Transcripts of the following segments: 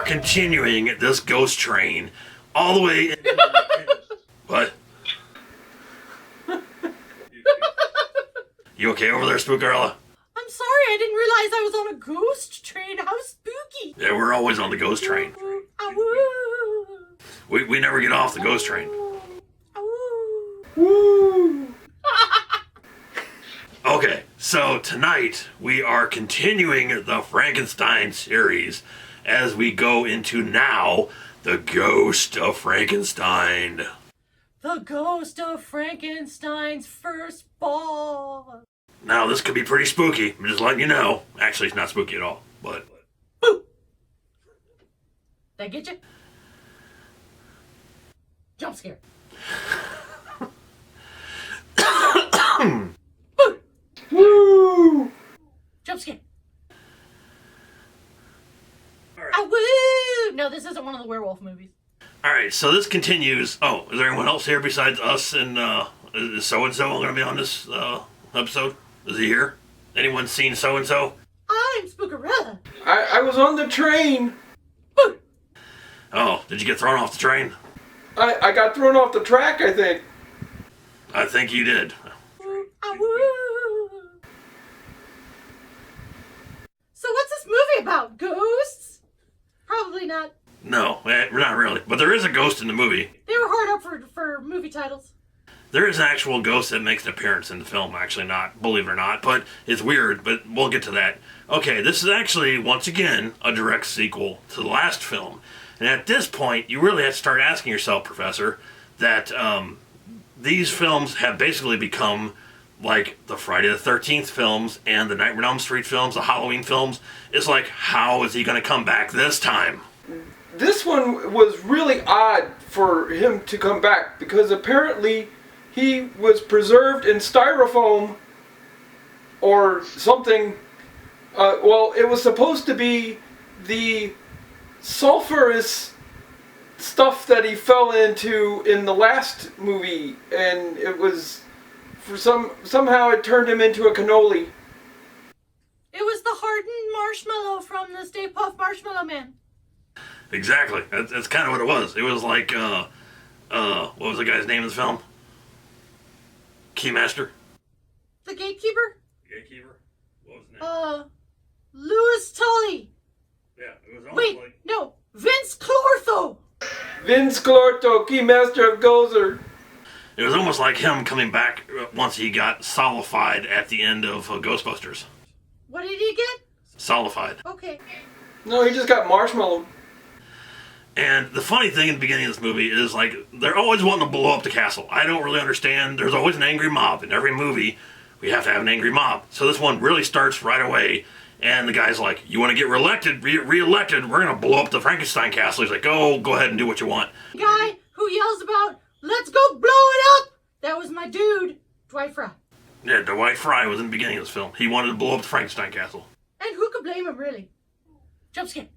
continuing this ghost train all the way. What? You okay over there, Spookarella? I'm sorry, I didn't realize I was on a ghost train. How spooky. Yeah, we're always on the ghost train. We never get off the ghost train. Woo! Okay, so tonight we are continuing the Frankenstein series as we go into now the Ghost of Frankenstein. The ghost of Frankenstein's first ball. Now, this could be pretty spooky. I'm just letting you know. Actually, it's not spooky at all, but... Boo! That get you? Jump scare. Boo! Woo! Jump scare. Right. Ah, woo! No, this isn't one of the werewolf movies. Alright, so this continues. Oh, is there anyone else here besides us and, is so-and-so going to be on this, episode? Is he here? Anyone seen so-and-so? I'm Spookarella. I was on the train. Boo! Oh, did you get thrown off the train? I got thrown off the track, I think. I think you did. Ah, woo! So what's this movie about? Ghosts? Probably not. No, not really. But there is a ghost in the movie. They were hard up for movie titles. There is an actual ghost that makes an appearance in the film, actually not, believe it or not, but it's weird, but we'll get to that. Okay, this is actually, once again, a direct sequel to the last film. And at this point, you really have to start asking yourself, Professor, that these films have basically become like the Friday the 13th films and the Nightmare on Elm Street films, the Halloween films. It's like, how is he going to come back this time? This one was really odd for him to come back because apparently he was preserved in styrofoam or something. Well, it was supposed to be the sulfurous stuff that he fell into in the last movie, and it was somehow it turned him into a cannoli. It was the hardened marshmallow from the Stay Puft Marshmallow Man. Exactly. That's kind of what it was. It was like, what was the guy's name in the film? Keymaster? The Gatekeeper? Gatekeeper? What was his name? Louis Tully. Yeah, it was almost Wait, like... no, Vince Clortho. Vince Clortho, Keymaster of Gozer. It was almost like him coming back once he got solidified at the end of Ghostbusters. What did he get? Solidified. Okay. No, he just got marshmallowed. And the funny thing in the beginning of this movie is, like, they're always wanting to blow up the castle. I don't really understand. There's always an angry mob. In every movie, we have to have an angry mob. So this one really starts right away. And the guy's like, you want to get reelected? We're going to blow up the Frankenstein castle. He's like, oh, go ahead and do what you want. The guy who yells about, let's go blow it up! That was my dude, Dwight Fry. Yeah, Dwight Fry was in the beginning of this film. He wanted to blow up the Frankenstein castle. And who could blame him, really? Jump scare.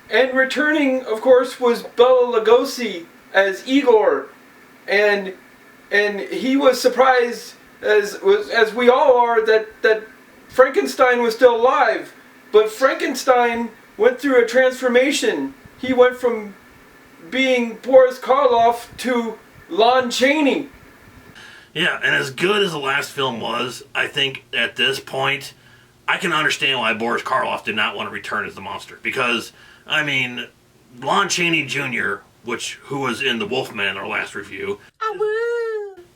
And returning, of course, was Bela Lugosi as Igor, and he was surprised, as we all are, that Frankenstein was still alive. But Frankenstein went through a transformation. He went from being Boris Karloff to Lon Chaney. Yeah, and as good as the last film was, I think at this point, I can understand why Boris Karloff did not want to return as the monster. Because, I mean, Lon Chaney Jr., who was in The Wolfman, our last review,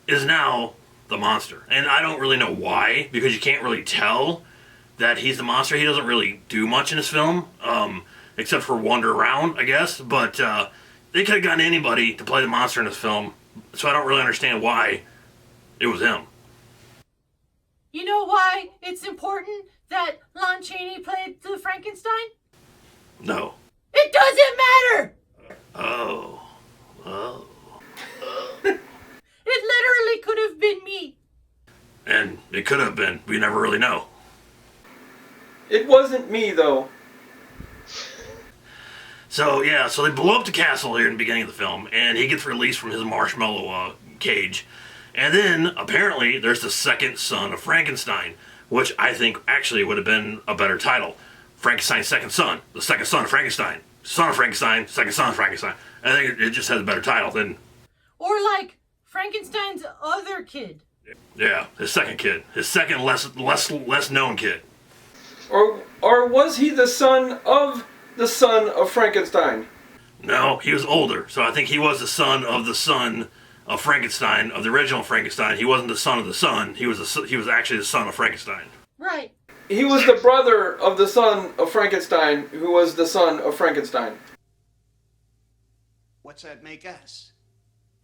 is now the monster. And I don't really know why, because you can't really tell that he's the monster. He doesn't really do much in this film, except for wander around, I guess. But they could have gotten anybody to play the monster in this film, so I don't really understand why it was him. You know why it's important that Lon Chaney played the Frankenstein? No. It doesn't matter! Oh. It literally could have been me. And it could have been. We never really know. It wasn't me, though. So, yeah, so they blow up the castle here in the beginning of the film, and he gets released from his marshmallow cage. And then, apparently, there's the second son of Frankenstein, which I think actually would have been a better title. Frankenstein's second son. The second son of Frankenstein. Son of Frankenstein, Second Son of Frankenstein. I think it just has a better title than... Or like Frankenstein's other kid. Yeah, his second kid. His second less known kid. Or was he the son of Frankenstein? No, he was older, so I think he was the son of Frankenstein, of the original Frankenstein. He wasn't the son of the son. He was actually the son of Frankenstein. Right. He was the brother of the son of Frankenstein, who was the son of Frankenstein. What's that make us?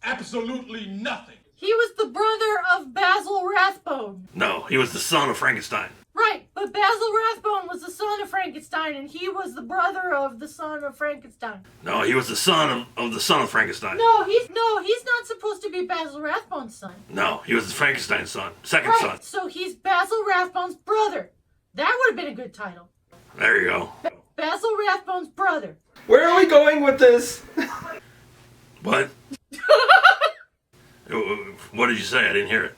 Absolutely nothing. He was the brother of Basil Rathbone. No, he was the son of Frankenstein. Right, but Basil Rathbone was the son of Frankenstein, and he was the brother of the son of Frankenstein. No, he was the son of the son of Frankenstein. No, he's not supposed to be Basil Rathbone's son. No, he was the Frankenstein's son. Second Right, son. so he's Basil Rathbone's brother. That would have been a good title. There you go. Basil Rathbone's brother. Where are we going with this? What? What did you say? I didn't hear it.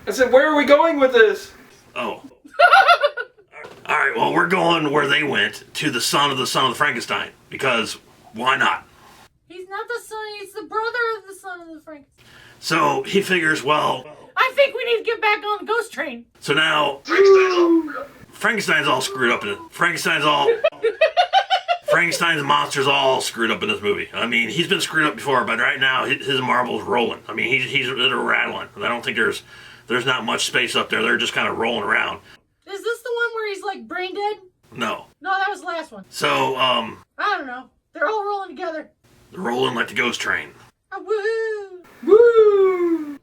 I said, where are we going with this? Oh. Alright, well, we're going where they went, to the son of the Frankenstein. Because, why not? He's not the son, he's the brother of the son of the Frankenstein. So, he figures, well... I think we need to get back on the ghost train. So now... Frankenstein's all screwed up in it. Frankenstein's monster's all screwed up in this movie. I mean, he's been screwed up before, but right now, his marble's rolling. I mean, he's rattling. And I don't think there's not much space up there. They're just kind of rolling around. Is this the one where he's like brain dead? No. No, that was the last one. So, I don't know. They're all rolling together. they're rolling like the ghost train. Woohoo! Woo!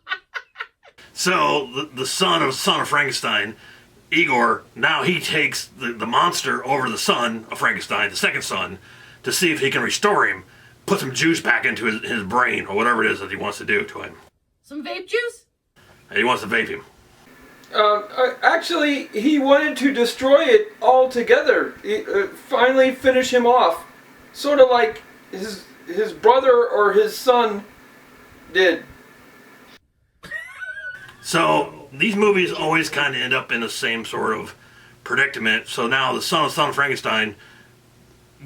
So, the son of Frankenstein, Igor, now he takes the monster over the son of Frankenstein, the second son, to see if he can restore him, put some juice back into his brain, or whatever it is that he wants to do to him. Some vape juice? And he wants to vape him. Actually, he wanted to destroy it altogether. Finally finish him off. Sort of like his brother or his son did. So, these movies always kind of end up in the same sort of predicament. So now the son of Frankenstein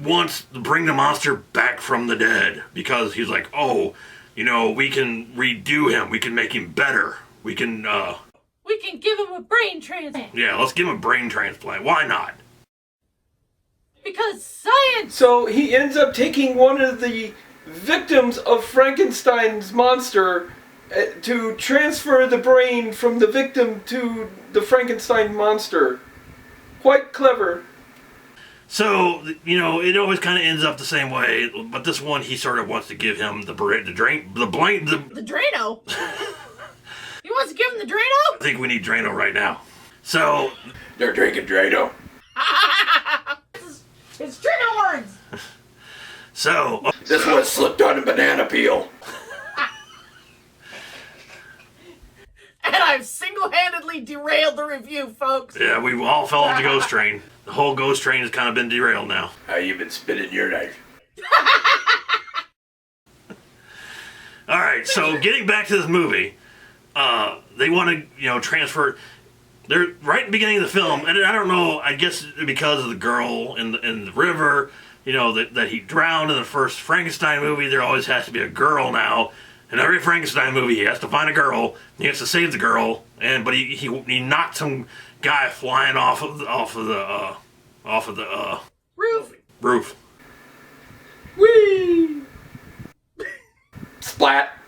wants to bring the monster back from the dead. Because he's like, oh, we can redo him. We can make him better. We can give him a brain transplant. Yeah, let's give him a brain transplant. Why not? Because science! So he ends up taking one of the victims of Frankenstein's monster to transfer the brain from the victim to the Frankenstein monster. Quite clever. So, it always kind of ends up the same way, but this one he sort of wants to give him the Drano? He wants to give him the Drano? I think we need Drano right now. So, They're drinking Drano. It's Drano words! So... This one slipped on a banana peel. And I've single-handedly derailed the review, folks. Yeah, we all fell off the ghost train. The whole ghost train has kind of been derailed now. How you been spinning your knife? Alright, so getting back to this movie, they want to, transfer... They're right at the beginning of the film, and I don't know, I guess because of the girl in the river, that he drowned in the first Frankenstein movie, there always has to be a girl now. In every Frankenstein movie, he has to find a girl, he has to save the girl, but he knocked some guy flying off of the roof. Whee! Splat.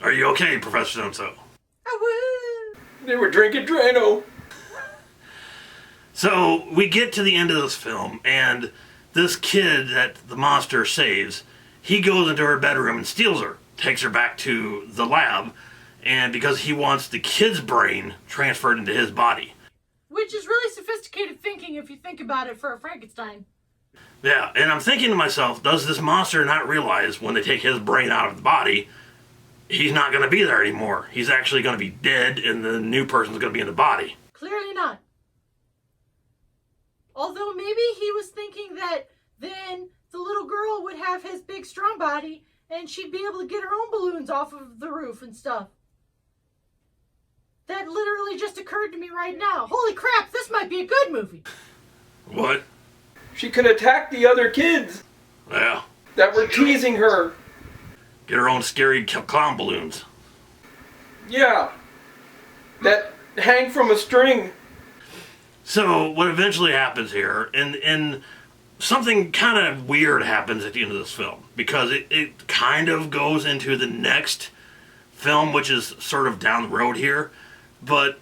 Are you okay, Professor So-and-so? They were drinking Drano. So, we get to the end of this film, and this kid that the monster saves, he goes into her bedroom and steals her, takes her back to the lab, and because he wants the kid's brain transferred into his body. Which is really sophisticated thinking if you think about it for a Frankenstein. Yeah, and I'm thinking to myself, does this monster not realize when they take his brain out of the body, he's not going to be there anymore? He's actually going to be dead, and the new person's going to be in the body. Clearly not. Although maybe he was thinking that then the little girl would have his big strong body and she'd be able to get her own balloons off of the roof and stuff. That literally just occurred to me right now. Holy crap, this might be a good movie. What? She could attack the other kids. Yeah. that were teasing her. Get her own scary clown balloons. Yeah. That hang from a string. So what eventually happens here, and something kind of weird happens at the end of this film, because it kind of goes into the next film, which is sort of down the road here. But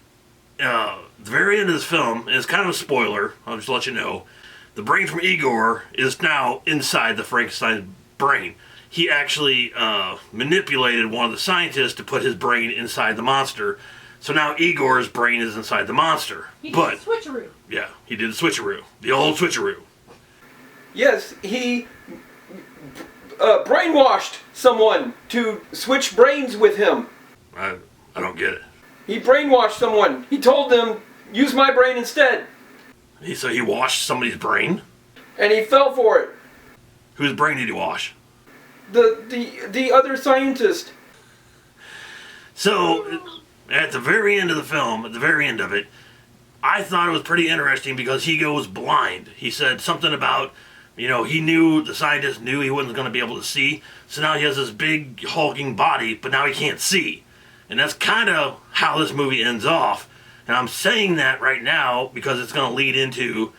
the very end of this film, and it's kind of a spoiler, I'll just let you know, the brain from Igor is now inside the Frankenstein brain. He actually manipulated one of the scientists to put his brain inside the monster. So now Igor's brain is inside the monster. He did the switcheroo. Yeah, he did the switcheroo. The old switcheroo. Yes, he brainwashed someone to switch brains with him. I don't get it. He brainwashed someone. He told them, use my brain instead. So he washed somebody's brain? And he fell for it. Whose brain did he wash? The other scientist. So, at the very end of the film, at the very end of it, I thought it was pretty interesting because he goes blind. He said something about, he knew, the scientist knew he wasn't going to be able to see, so now he has this big hulking body, but now he can't see. And that's kind of how this movie ends off. And I'm saying that right now because it's going to lead into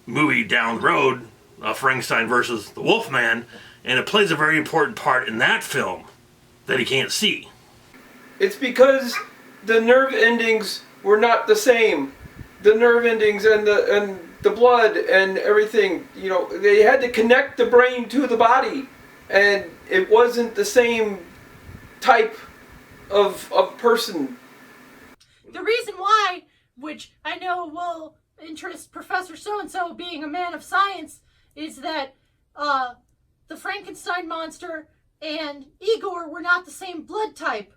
movie down the road, Frankenstein versus the Wolfman, and it plays a very important part in that film that he can't see. It's because the nerve endings were not the same. The nerve endings and the blood and everything, they had to connect the brain to the body, and it wasn't the same type of person. The reason why, which I know will interest Professor So-and-so being a man of science, is that the Frankenstein monster and Igor were not the same blood type.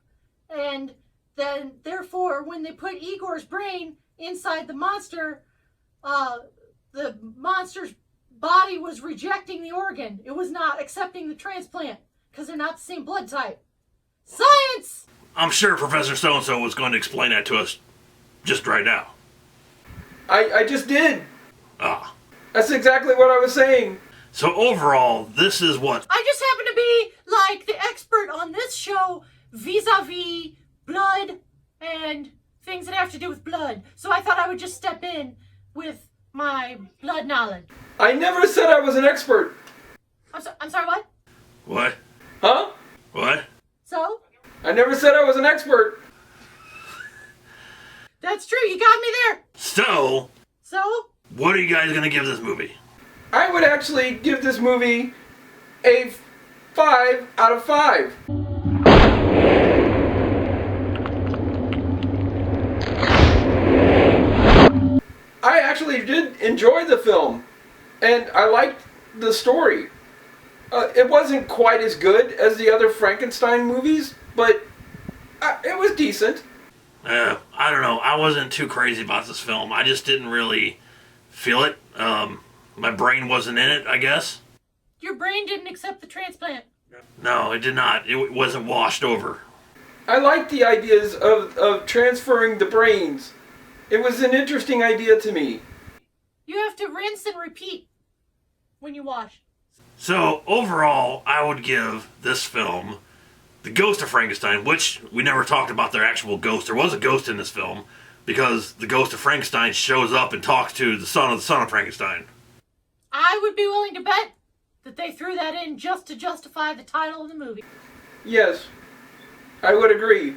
And then, therefore, when they put Igor's brain inside the monster, the monster's body was rejecting the organ. It was not accepting the transplant because they're not the same blood type. Science! I'm sure Professor So-and-so was going to explain that to us just right now. I just did. Ah. That's exactly what I was saying. So overall, this is what... I just happen to be, like, the expert on this show vis-a-vis blood and things that have to do with blood. So I thought I would just step in with my blood knowledge. I never said I was an expert. I'm sorry, what? What? Huh? What? So? I never said I was an expert. That's true, you got me there. So, what are you guys going to give this movie? I would actually give this movie a 5 out of 5. I actually did enjoy the film, and I liked the story. It wasn't quite as good as the other Frankenstein movies, but it was decent. I don't know. I wasn't too crazy about this film. I just didn't really feel it. My brain wasn't in it, I guess. Your brain didn't accept the transplant. No, it did not. It wasn't washed over. I liked the ideas of transferring the brains. It was an interesting idea to me. You have to rinse and repeat when you wash. So, overall, I would give this film The Ghost of Frankenstein, which we never talked about their actual ghost. There was a ghost in this film because the ghost of Frankenstein shows up and talks to the son of Frankenstein. I would be willing to bet that they threw that in just to justify the title of the movie. Yes, I would agree.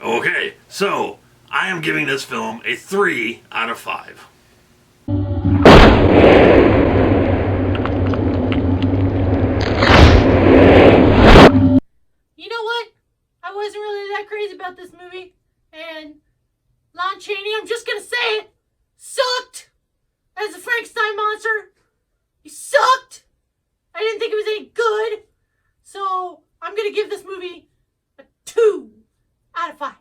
Okay, so I am giving this film a 3 out of 5. You know what? I wasn't really that crazy about this movie. And Lon Chaney, I'm just gonna say it, sucked as a Frankenstein monster. He sucked. I didn't think it was any good. So I'm gonna give this movie a 2 out of 5.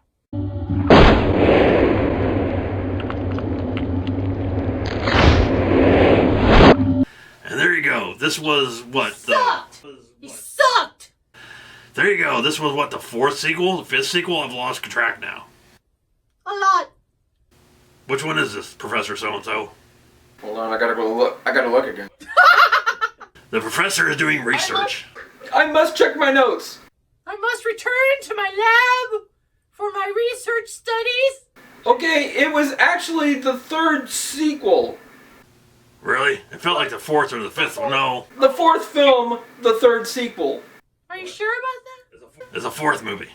And there you go. This was what? He sucked! There you go. This was what, the 4th sequel? The 5th sequel? I've lost track now. A lot. Which one is this, Professor So-and-so? Hold on, I gotta go look. I gotta look again. The professor is doing research. I must check my notes. I must return to my lab for my research studies. Okay, it was actually the third sequel. Really? It felt like the fourth or the fifth one. No. The fourth film, the third sequel. Are you sure about that? It's a fourth movie.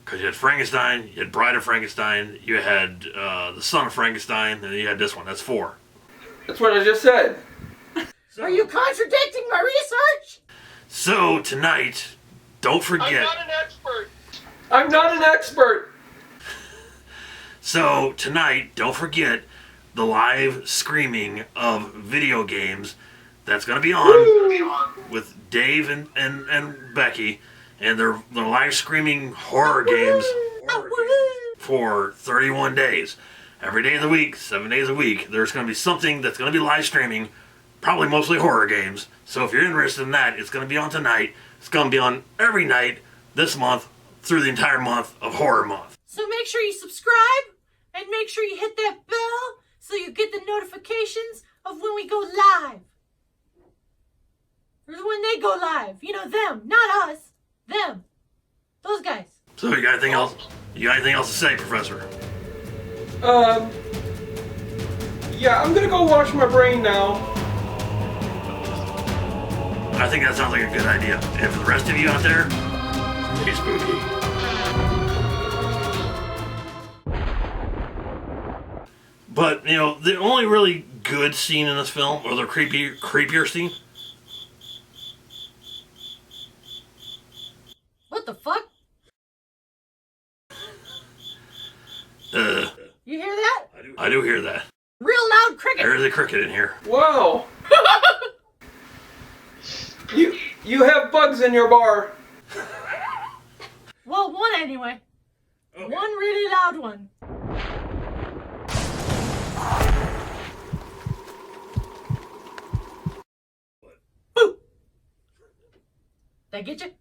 Because you had Frankenstein, you had Bride of Frankenstein, you had The Son of Frankenstein, and then you had this one. That's 4. That's what I just said. Are you contradicting my research? So, tonight, don't forget... I'm not an expert. I'm not an expert. So, tonight, don't forget the live screaming of video games that's going to be on with Dave and Becky, and they're live screaming horror games for 31 days. Every day of the week, 7 days a week, there's going to be something that's going to be live streaming, probably mostly horror games. So if you're interested in that, it's going to be on tonight. It's going to be on every night this month through the entire month of Horror Month. So make sure you subscribe and make sure you hit that bell so you get the notifications of when we go live. Or when they go live. You know, them, not us. Them. Those guys. So you got anything else? You got anything else to say, Professor? Yeah, I'm gonna go wash my brain now. I think that sounds like a good idea. And for the rest of you out there, be spooky. But, you know, the only really good scene in this film, or the creepier scene... What the fuck? You hear that? I do hear that. Real loud cricket. There is a cricket in here. Whoa. You have bugs in your bar. Well, one anyway. Okay. One really loud one. Boo! Did I get you?